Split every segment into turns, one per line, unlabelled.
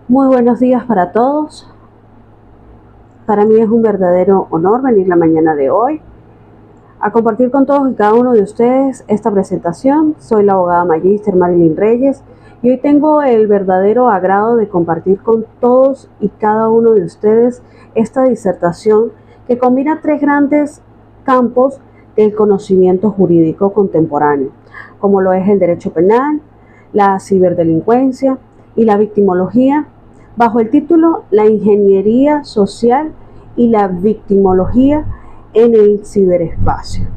Muy buenos días para todos. Para mí es un verdadero honor venir la mañana de hoy a compartir con todos y cada uno de ustedes esta presentación. Soy la abogada magíster Marilyn Reyes y hoy tengo el verdadero agrado de compartir con todos y cada uno de ustedes esta disertación que combina tres grandes campos del conocimiento jurídico contemporáneo, como lo es el derecho penal, la ciberdelincuencia y la victimología, bajo el título La ingeniería social y la victimología en el ciberespacio.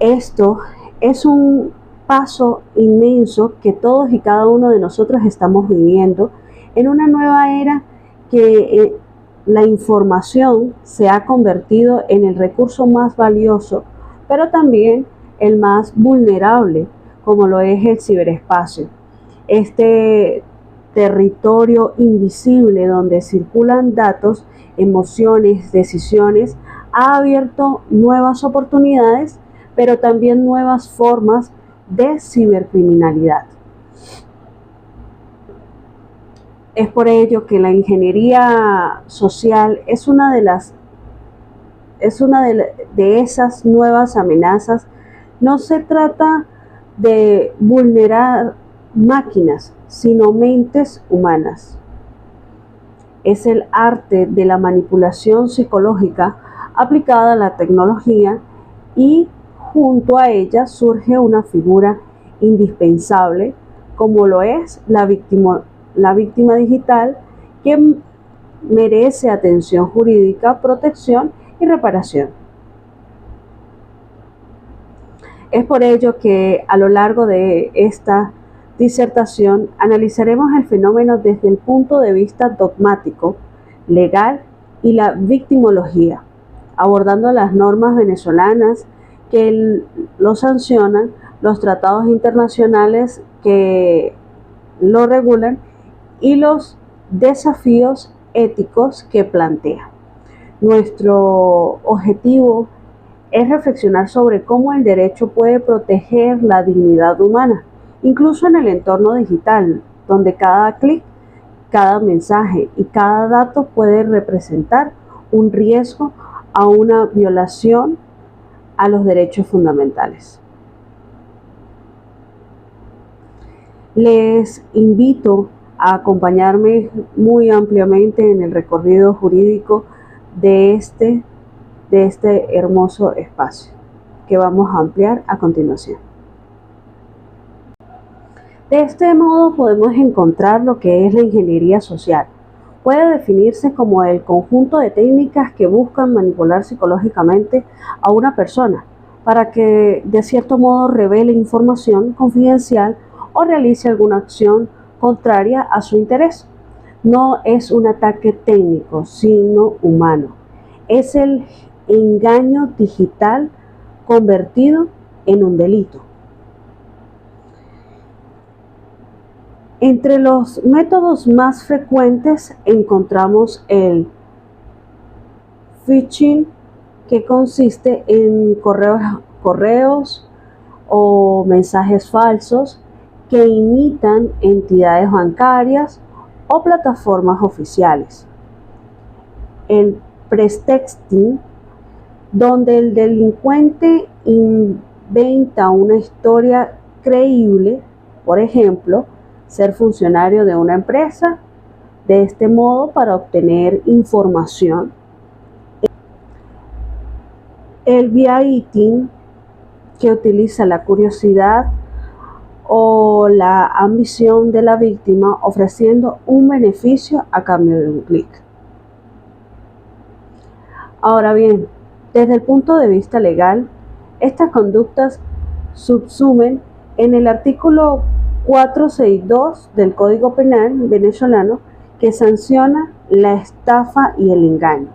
Esto es un paso inmenso que todos y cada uno de nosotros estamos viviendo en una nueva era que la información se ha convertido en el recurso más valioso, pero también el más vulnerable, como lo es el ciberespacio. Este territorio invisible donde circulan datos, emociones, decisiones, ha abierto nuevas oportunidades, pero también nuevas formas de cibercriminalidad. Es por ello que la ingeniería social es una de esas nuevas amenazas. No se trata de vulnerar máquinas, sino mentes humanas. Es el arte de la manipulación psicológica aplicada a la tecnología y junto a ella surge una figura indispensable como lo es la víctima digital, que merece atención jurídica, protección y reparación. Es por ello que a lo largo de esta disertación analizaremos el fenómeno desde el punto de vista dogmático, legal y la victimología, abordando las normas venezolanas que lo sancionan, los tratados internacionales que lo regulan y los desafíos éticos que plantea. Nuestro objetivo es reflexionar sobre cómo el derecho puede proteger la dignidad humana, incluso en el entorno digital, donde cada clic, cada mensaje y cada dato puede representar un riesgo a una violación a los derechos fundamentales. Les invito a acompañarme muy ampliamente en el recorrido jurídico de este hermoso espacio que vamos a ampliar a continuación. De este modo podemos encontrar lo que es la ingeniería social. Puede definirse como el conjunto de técnicas que buscan manipular psicológicamente a una persona para que de cierto modo revele información confidencial o realice alguna acción contraria a su interés. No es un ataque técnico, sino humano. Es el engaño digital convertido en un delito. Entre los métodos más frecuentes encontramos el phishing, que consiste en correos o mensajes falsos que imitan entidades bancarias o plataformas oficiales. El pretexting, donde el delincuente inventa una historia creíble, por ejemplo, ser funcionario de una empresa, de este modo para obtener información. El baiting, que utiliza la curiosidad o la ambición de la víctima ofreciendo un beneficio a cambio de un clic. Ahora bien, desde el punto de vista legal, estas conductas subsumen en el artículo 462 del Código Penal venezolano, que sanciona la estafa y el engaño,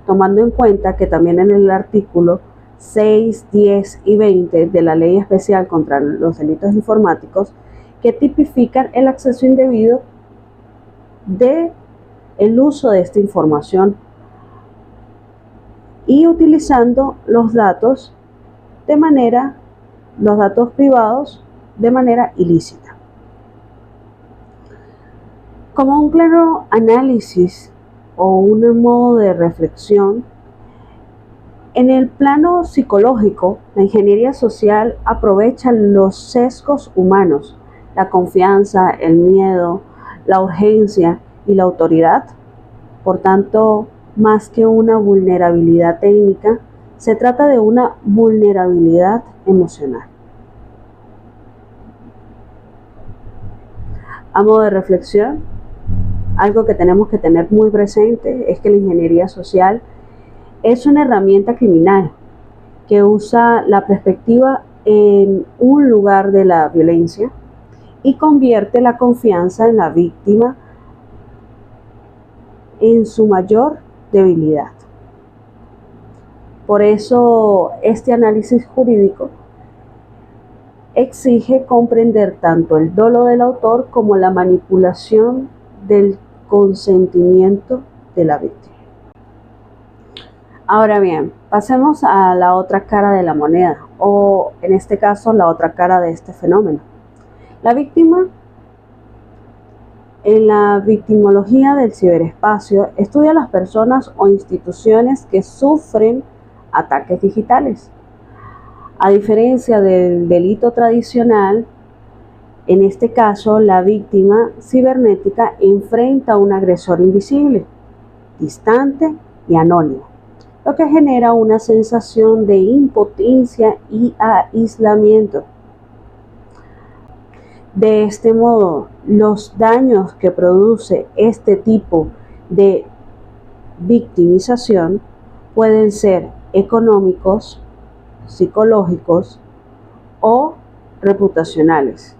tomando en cuenta que también en el artículo 6, 10 y 20 de la Ley Especial contra los Delitos Informáticos, que tipifican el acceso indebido del uso de esta información y utilizando los datos privados de manera ilícita. Como un claro análisis o un modo de reflexión, en el plano psicológico, la ingeniería social aprovecha los sesgos humanos, la confianza, el miedo, la urgencia y la autoridad. Por tanto, más que una vulnerabilidad técnica, se trata de una vulnerabilidad emocional. A modo de reflexión, algo que tenemos que tener muy presente es que la ingeniería social es una herramienta criminal que usa la perspectiva en un lugar de la violencia y convierte la confianza en la víctima en su mayor debilidad. Por eso, este análisis jurídico exige comprender tanto el dolo del autor como la manipulación del consentimiento de la víctima. Ahora bien, pasemos a la otra cara de la moneda, o en este caso, la otra cara de este fenómeno. La víctima, en la victimología del ciberespacio, estudia a las personas o instituciones que sufren ataques digitales. A diferencia del delito tradicional, en este caso, la víctima cibernética enfrenta a un agresor invisible, distante y anónimo, lo que genera una sensación de impotencia y aislamiento. De este modo, los daños que produce este tipo de victimización pueden ser económicos, psicológicos o reputacionales.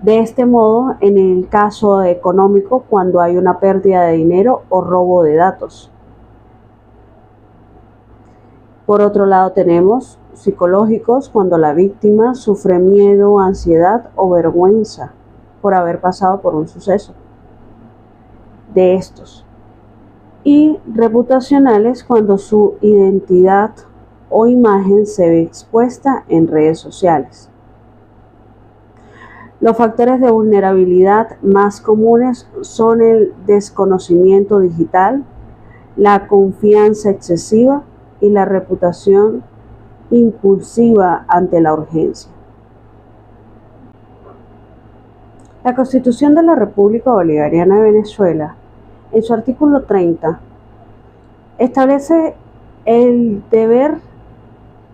De este modo, en el caso económico, cuando hay una pérdida de dinero o robo de datos. Por otro lado, tenemos psicológicos cuando la víctima sufre miedo, ansiedad o vergüenza por haber pasado por un suceso de estos. Y reputacionales cuando su identidad o imagen se ve expuesta en redes sociales. Los factores de vulnerabilidad más comunes son el desconocimiento digital, la confianza excesiva y la reputación impulsiva ante la urgencia. La Constitución de la República Bolivariana de Venezuela, en su artículo 30, establece el deber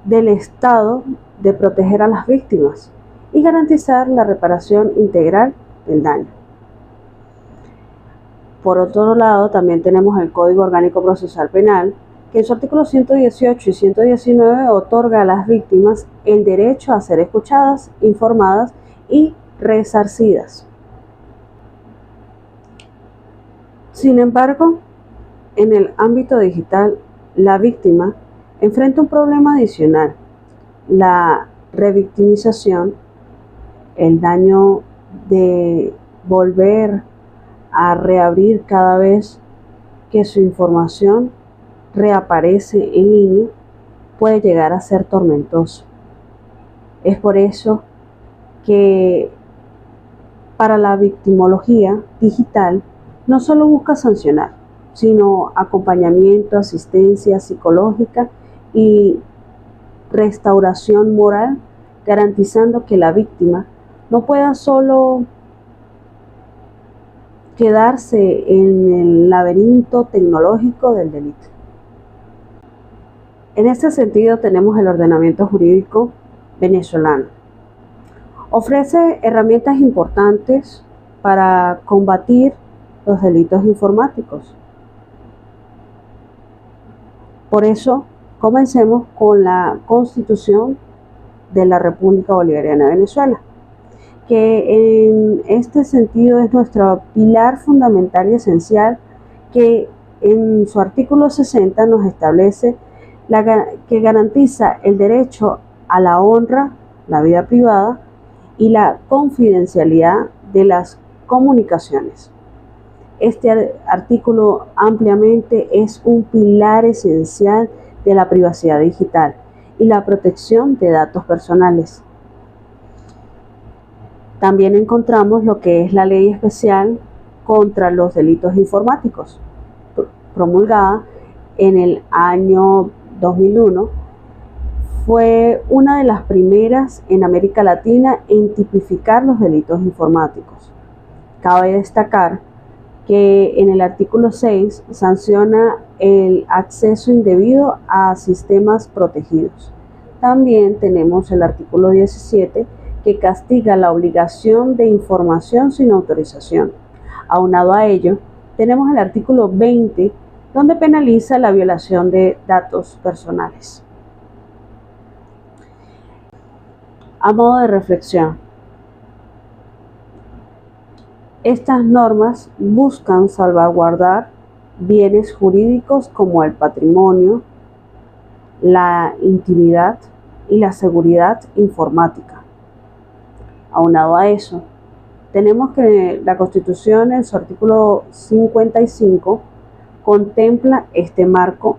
del Estado de proteger a las víctimas y garantizar la reparación integral del daño. Por otro lado, también tenemos el Código Orgánico Procesal Penal, que en su artículo 118 y 119 otorga a las víctimas el derecho a ser escuchadas, informadas y resarcidas. Sin embargo, en el ámbito digital, la víctima enfrenta un problema adicional: la revictimización, el daño de volver a reabrir cada vez que su información reaparece en línea puede llegar a ser tormentoso. Es por eso que para la victimología digital no solo busca sancionar, sino acompañamiento, asistencia psicológica y restauración moral, garantizando que la víctima no pueda solo quedarse en el laberinto tecnológico del delito. En este sentido, tenemos el ordenamiento jurídico venezolano. Ofrece herramientas importantes para combatir los delitos informáticos. Por eso, comencemos con la Constitución de la República Bolivariana de Venezuela, que en este sentido es nuestro pilar fundamental y esencial, que en su artículo 60 nos establece que garantiza el derecho a la honra, la vida privada y la confidencialidad de las comunicaciones. Este artículo ampliamente es un pilar esencial de la privacidad digital y la protección de datos personales. También encontramos lo que es la Ley Especial contra los Delitos Informáticos, promulgada en el año 2001. Fue una de las primeras en América Latina en tipificar los delitos informáticos. Cabe destacar que en el artículo 6 sanciona el acceso indebido a sistemas protegidos. También tenemos el artículo 17 que castiga la obligación de información sin autorización. Aunado a ello, tenemos el artículo 20 donde penaliza la violación de datos personales. A modo de reflexión, estas normas buscan salvaguardar bienes jurídicos como el patrimonio, la intimidad y la seguridad informática. Aunado a eso, tenemos que la Constitución en su artículo 55 contempla este marco,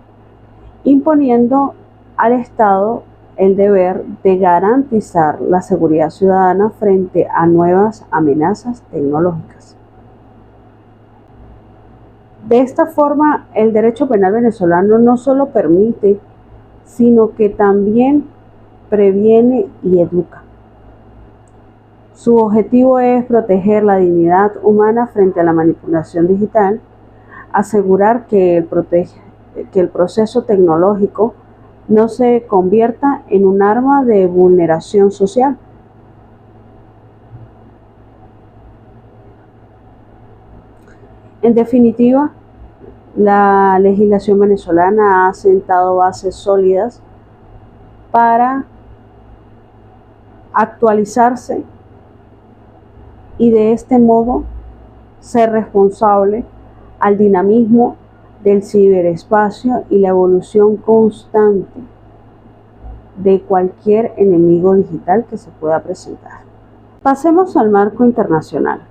imponiendo al Estado el deber de garantizar la seguridad ciudadana frente a nuevas amenazas tecnológicas. De esta forma, el derecho penal venezolano no solo permite, sino que también previene y educa. Su objetivo es proteger la dignidad humana frente a la manipulación digital, asegurar que el proceso tecnológico no se convierta en un arma de vulneración social. En definitiva, la legislación venezolana ha sentado bases sólidas para actualizarse y de este modo ser responsable al dinamismo del ciberespacio y la evolución constante de cualquier enemigo digital que se pueda presentar. Pasemos al marco internacional,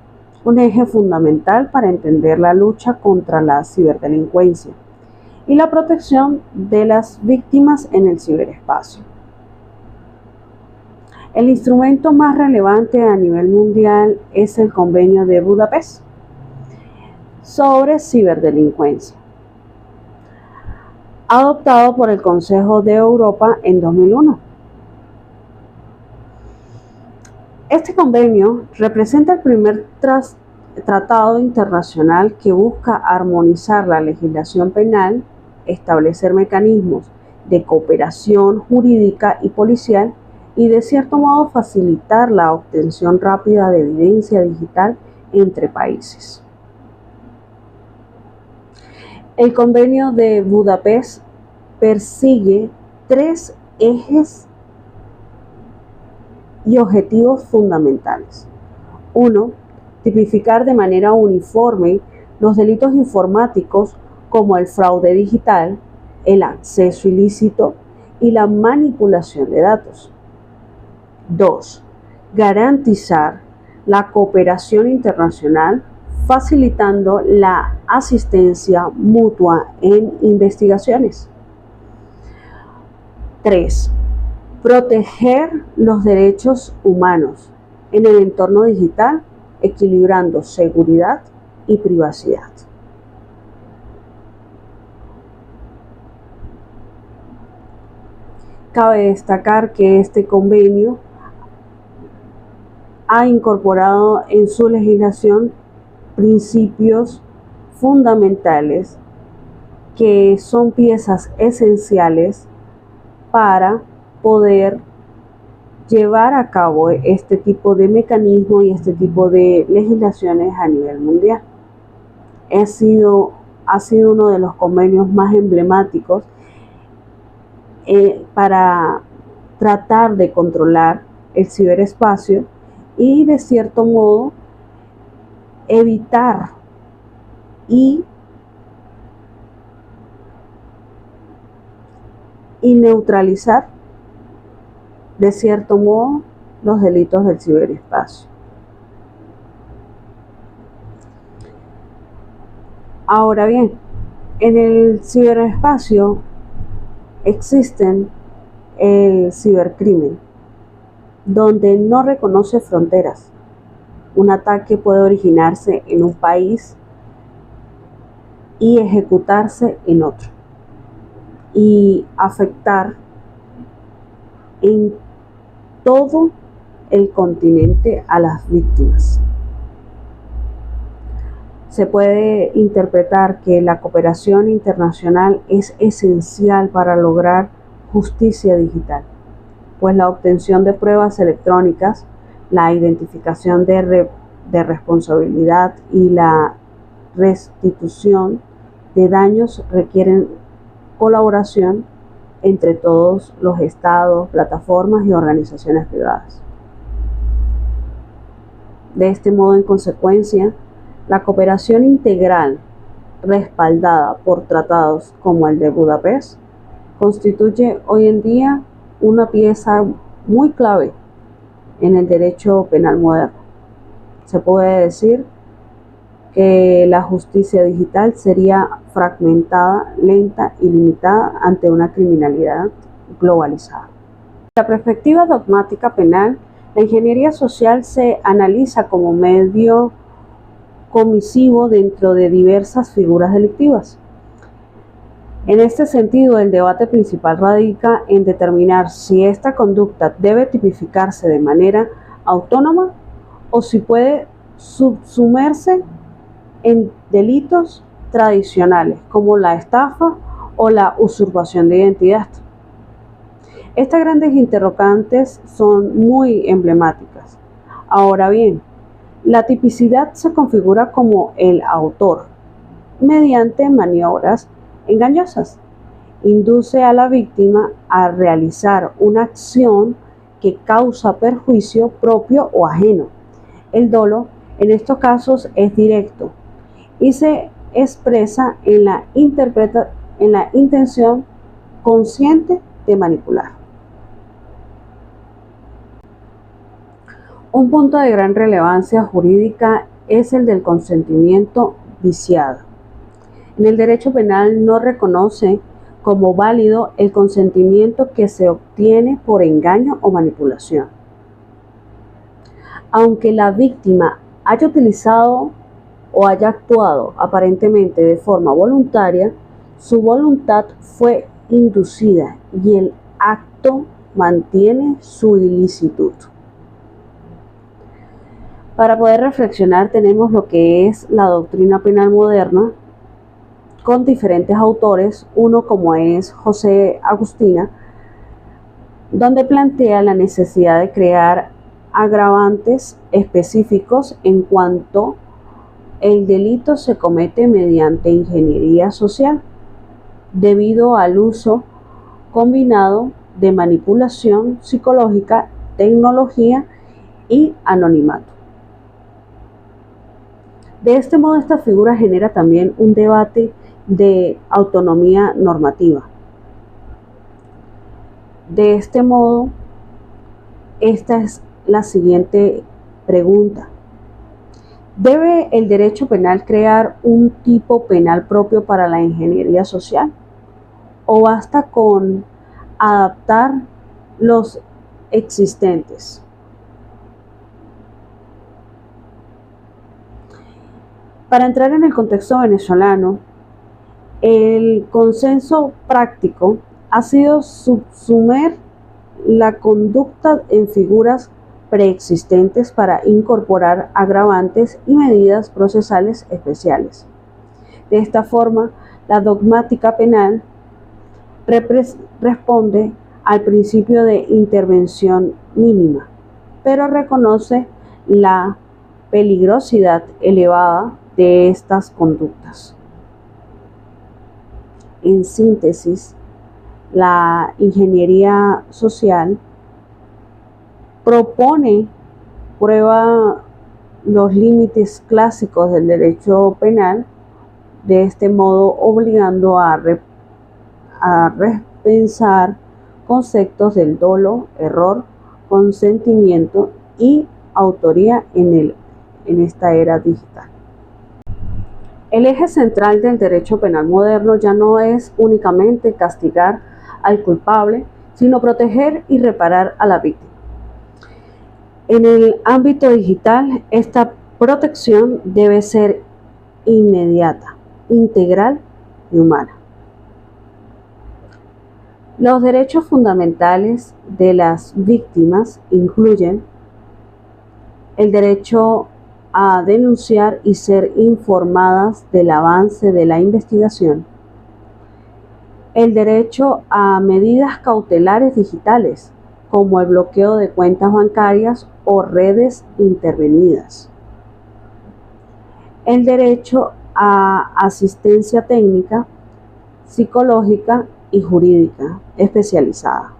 un eje fundamental para entender la lucha contra la ciberdelincuencia y la protección de las víctimas en el ciberespacio. El instrumento más relevante a nivel mundial es el Convenio de Budapest sobre ciberdelincuencia, adoptado por el Consejo de Europa en 2001. Este convenio representa el primer tratado internacional que busca armonizar la legislación penal, establecer mecanismos de cooperación jurídica y policial y de cierto modo facilitar la obtención rápida de evidencia digital entre países. El Convenio de Budapest persigue 3 ejes y objetivos fundamentales. 1. Tipificar de manera uniforme los delitos informáticos como el fraude digital, el acceso ilícito y la manipulación de datos. 2. Garantizar la cooperación internacional facilitando la asistencia mutua en investigaciones. 3. Proteger los derechos humanos en el entorno digital, equilibrando seguridad y privacidad. Cabe destacar que este convenio ha incorporado en su legislación principios fundamentales que son piezas esenciales para poder llevar a cabo este tipo de mecanismos y este tipo de legislaciones a nivel mundial. Ha sido uno de los convenios más emblemáticos para tratar de controlar el ciberespacio y de cierto modo evitar y neutralizar de cierto modo los delitos del ciberespacio. Ahora bien, en el ciberespacio existen el cibercrimen, donde no reconoce fronteras, Un ataque puede originarse en un país y ejecutarse en otro, y afectar en todo el continente a las víctimas. Se puede interpretar que la cooperación internacional es esencial para lograr justicia digital, pues la obtención de pruebas electrónicas, la identificación de responsabilidad y la restitución de daños requieren colaboración entre todos los estados, plataformas y organizaciones privadas. De este modo, en consecuencia, la cooperación integral, respaldada por tratados como el de Budapest, constituye hoy en día una pieza muy clave en el derecho penal moderno. Se puede decir que la justicia digital sería fragmentada, lenta y limitada ante una criminalidad globalizada. Desde la perspectiva dogmática penal, la ingeniería social se analiza como medio comisivo dentro de diversas figuras delictivas. En este sentido, el debate principal radica en determinar si esta conducta debe tipificarse de manera autónoma o si puede subsumirse en delitos tradicionales como la estafa o la usurpación de identidad. Estas grandes interrogantes son muy emblemáticas. Ahora bien, la tipicidad se configura como el autor, mediante maniobras engañosas, induce a la víctima a realizar una acción que causa perjuicio propio o ajeno. El dolo en estos casos es directo y se expresa en la intención consciente de manipular. Un punto de gran relevancia jurídica es el del consentimiento viciado. En el derecho penal no reconoce como válido el consentimiento que se obtiene por engaño o manipulación. Aunque la víctima haya utilizado o haya actuado aparentemente de forma voluntaria, su voluntad fue inducida y el acto mantiene su ilicitud. Para poder reflexionar tenemos lo que es la doctrina penal moderna con diferentes autores, uno como es José Agustina, donde plantea la necesidad de crear agravantes específicos en cuanto el delito se comete mediante ingeniería social, debido al uso combinado de manipulación psicológica, tecnología y anonimato. De este modo, esta figura genera también un debate de autonomía normativa. De este modo, esta es la siguiente pregunta. ¿Debe el derecho penal crear un tipo penal propio para la ingeniería social? ¿O basta con adaptar los existentes? Para entrar en el contexto venezolano, el consenso práctico ha sido subsumer la conducta en figuras preexistentes para incorporar agravantes y medidas procesales especiales. De esta forma, la dogmática penal responde al principio de intervención mínima, pero reconoce la peligrosidad elevada de estas conductas. En síntesis, la ingeniería social prueba los límites clásicos del derecho penal, de este modo obligando a repensar conceptos del dolo, error, consentimiento y autoría en esta era digital. El eje central del derecho penal moderno ya no es únicamente castigar al culpable, sino proteger y reparar a la víctima. En el ámbito digital, esta protección debe ser inmediata, integral y humana. Los derechos fundamentales de las víctimas incluyen el derecho a denunciar y ser informadas del avance de la investigación, el derecho a medidas cautelares digitales, como el bloqueo de cuentas bancarias o redes intervenidas, el derecho a asistencia técnica, psicológica y jurídica especializada,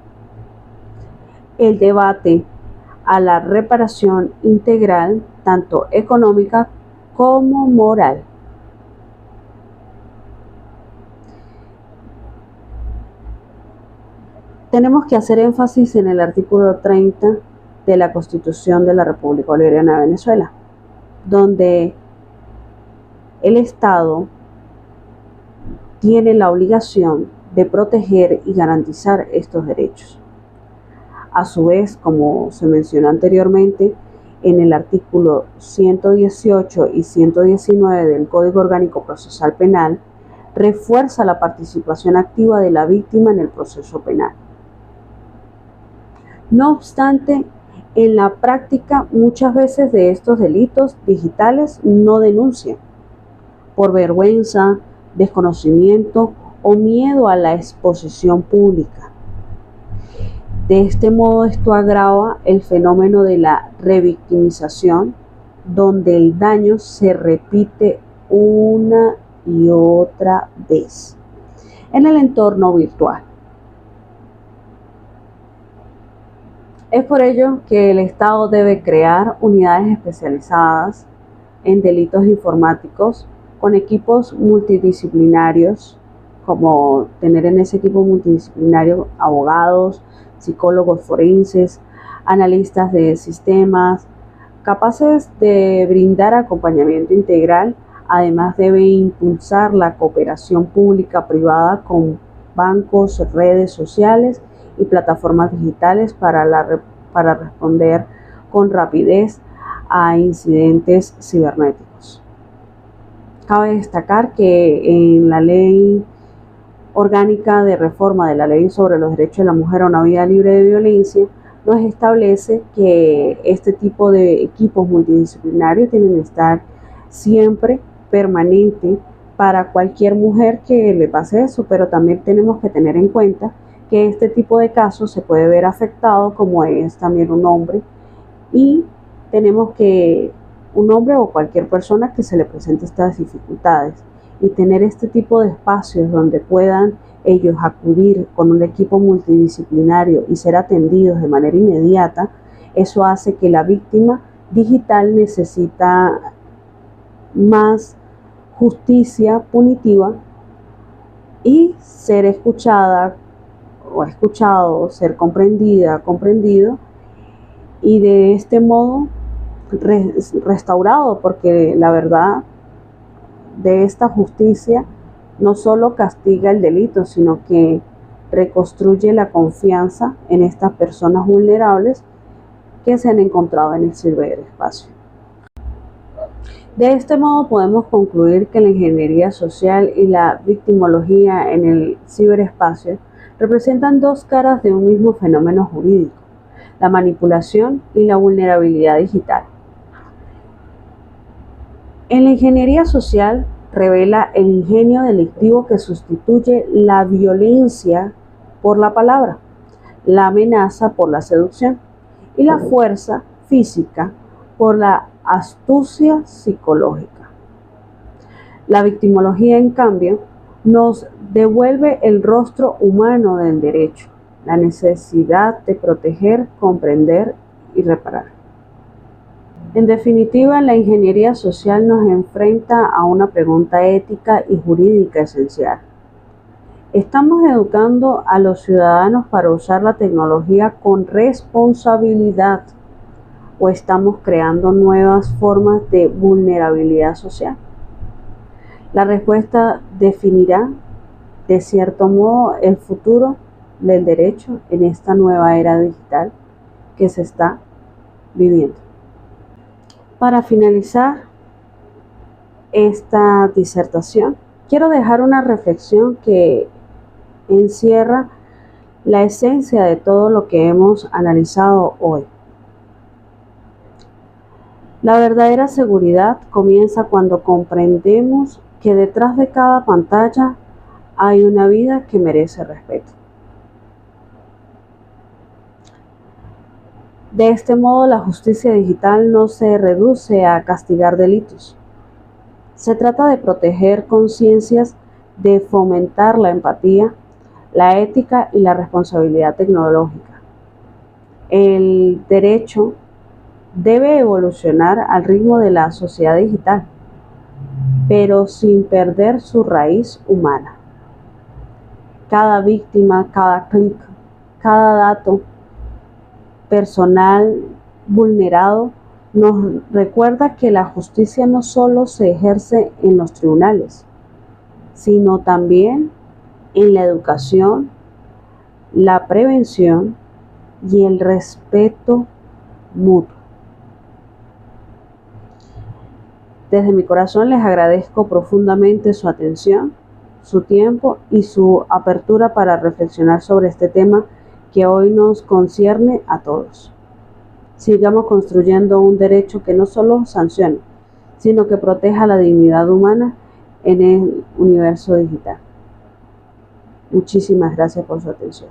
el debate a la reparación integral, tanto económica como moral. Tenemos que hacer énfasis en el artículo 30 de la Constitución de la República Bolivariana de Venezuela, donde el Estado tiene la obligación de proteger y garantizar estos derechos. A su vez, como se mencionó anteriormente, en el artículo 118 y 119 del Código Orgánico Procesal Penal, refuerza la participación activa de la víctima en el proceso penal. No obstante, en la práctica muchas veces de estos delitos digitales no denuncian por vergüenza, desconocimiento o miedo a la exposición pública. De este modo, esto agrava el fenómeno de la revictimización, donde el daño se repite una y otra vez en el entorno virtual. Es por ello que el Estado debe crear unidades especializadas en delitos informáticos con equipos multidisciplinarios, como tener en ese equipo multidisciplinario abogados, psicólogos forenses, analistas de sistemas, capaces de brindar acompañamiento integral. Además, debe impulsar la cooperación pública-privada con bancos, redes sociales y plataformas digitales para responder con rapidez a incidentes cibernéticos. Cabe destacar que en la Ley Orgánica de Reforma de la Ley sobre los Derechos de la Mujer a una Vida Libre de Violencia nos establece que este tipo de equipos multidisciplinarios tienen que estar siempre permanente para cualquier mujer que le pase eso, pero también tenemos que tener en cuenta que este tipo de casos se puede ver afectado como es también un hombre, y tenemos que un hombre o cualquier persona que se le presente estas dificultades, y tener este tipo de espacios donde puedan ellos acudir con un equipo multidisciplinario y ser atendidos de manera inmediata. Eso hace que la víctima digital necesita más justicia punitiva y ser escuchada o escuchado, ser comprendida, comprendido, y de este modo restaurado, porque la verdad de esta justicia no solo castiga el delito, sino que reconstruye la confianza en estas personas vulnerables que se han encontrado en el ciberespacio. De este modo podemos concluir que la ingeniería social y la victimología en el ciberespacio representan dos caras de un mismo fenómeno jurídico: la manipulación y la vulnerabilidad digital. En la ingeniería social revela el ingenio delictivo que sustituye la violencia por la palabra, la amenaza por la seducción y la fuerza física por la astucia psicológica. La victimología, en cambio, nos devuelve el rostro humano del derecho, la necesidad de proteger, comprender y reparar. En definitiva, la ingeniería social nos enfrenta a una pregunta ética y jurídica esencial. ¿Estamos educando a los ciudadanos para usar la tecnología con responsabilidad o estamos creando nuevas formas de vulnerabilidad social? La respuesta definirá, de cierto modo, el futuro del derecho en esta nueva era digital que se está viviendo. Para finalizar esta disertación, quiero dejar una reflexión que encierra la esencia de todo lo que hemos analizado hoy. La verdadera seguridad comienza cuando comprendemos que detrás de cada pantalla hay una vida que merece respeto. De este modo, la justicia digital no se reduce a castigar delitos. Se trata de proteger conciencias, de fomentar la empatía, la ética y la responsabilidad tecnológica. El derecho debe evolucionar al ritmo de la sociedad digital, pero sin perder su raíz humana. Cada víctima, cada clic, cada dato personal vulnerado nos recuerda que la justicia no solo se ejerce en los tribunales, sino también en la educación, la prevención y el respeto mutuo. Desde mi corazón les agradezco profundamente su atención, su tiempo y su apertura para reflexionar sobre este tema que hoy nos concierne a todos. Sigamos construyendo un derecho que no solo sancione, sino que proteja la dignidad humana en el universo digital. Muchísimas gracias por su atención.